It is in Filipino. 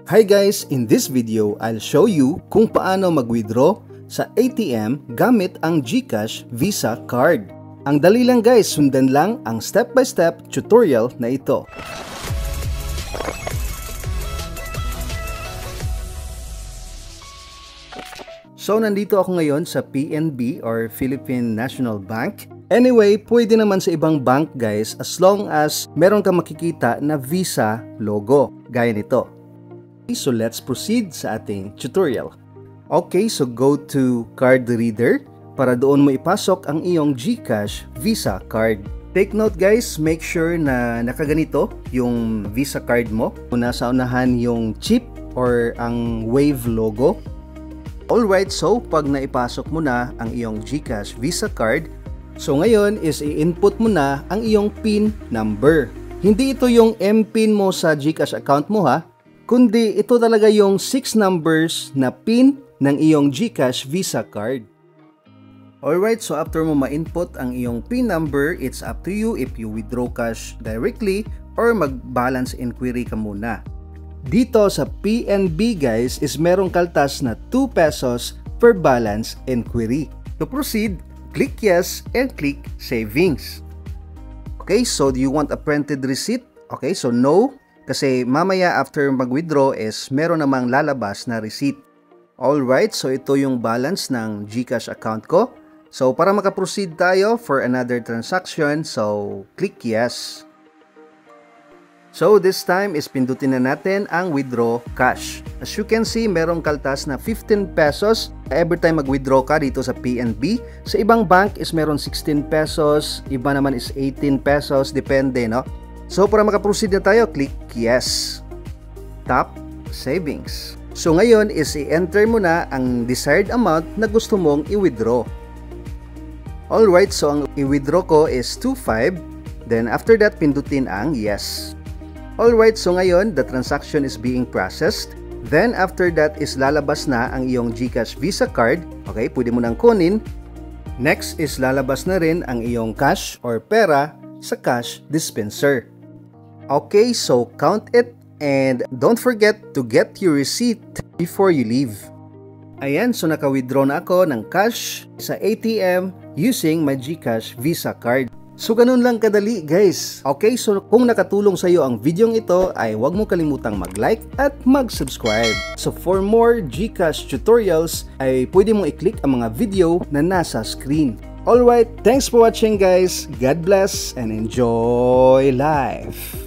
Hi guys, in this video, I'll show you kung paano mag-withdraw sa ATM gamit ang GCash Visa Card. Ang dali lang guys, sundan lang ang step-by-step tutorial na ito. So nandito ako ngayon sa PNB or Philippine National Bank. Anyway, pwede naman sa ibang bank guys as long as meron kang makikita na Visa logo, gaya nito. So let's proceed sa ating tutorial. Okay, so go to card reader para doon mo ipasok ang iyong GCash Visa card. Take note guys, make sure na nakaganito yung Visa card mo. Nasa unahan yung chip or ang Wave logo. Alright, so pag naipasok mo na ang iyong GCash Visa card, so ngayon is i-input mo na ang iyong PIN number. Hindi ito yung MPIN mo sa GCash account mo ha, kundi ito talaga yung 6 numbers na PIN ng iyong GCash Visa card. Alright, so after mo ma-input ang iyong PIN number, it's up to you if you withdraw cash directly or mag-balance inquiry ka muna. Dito sa PNB guys is merong kaltas na 2 pesos per balance inquiry. To proceed, click yes and click savings. Okay, so do you want a printed receipt? Okay, so no, kasi mamaya after mag-withdraw is meron namang lalabas na receipt. Alright, so ito yung balance ng GCash account ko. So para makaproceed tayo for another transaction, so click yes. So this time is pindutin na natin ang withdraw cash. As you can see, merong kaltas na 15 pesos every time mag-withdraw ka dito sa PNB. Sa ibang bank is meron 16 pesos, iba naman is 18 pesos, depende no. So para makaproceed na tayo, click yes. Tap savings. So ngayon is i-enter mo na ang desired amount na gusto mong i-withdraw. Alright, so ang i-withdraw ko is 2.5. Then after that, pindutin ang yes. Alright, so ngayon, the transaction is being processed. Then, after that is lalabas na ang iyong GCash Visa card. Okay, pwede mo nang kunin. Next is lalabas na rin ang iyong cash or pera sa cash dispenser. Okay, so count it and don't forget to get your receipt before you leave. Ayan, so naka-withdraw na ako ng cash sa ATM using my GCash Visa card. So ganun lang kadali guys. Okay, so kung nakatulong sa iyo ang videong ito ay huwag mo kalimutang mag-like at mag-subscribe. So for more GCash tutorials ay pwede mong i-click ang mga video na nasa screen. Alright, thanks for watching guys. God bless and enjoy life.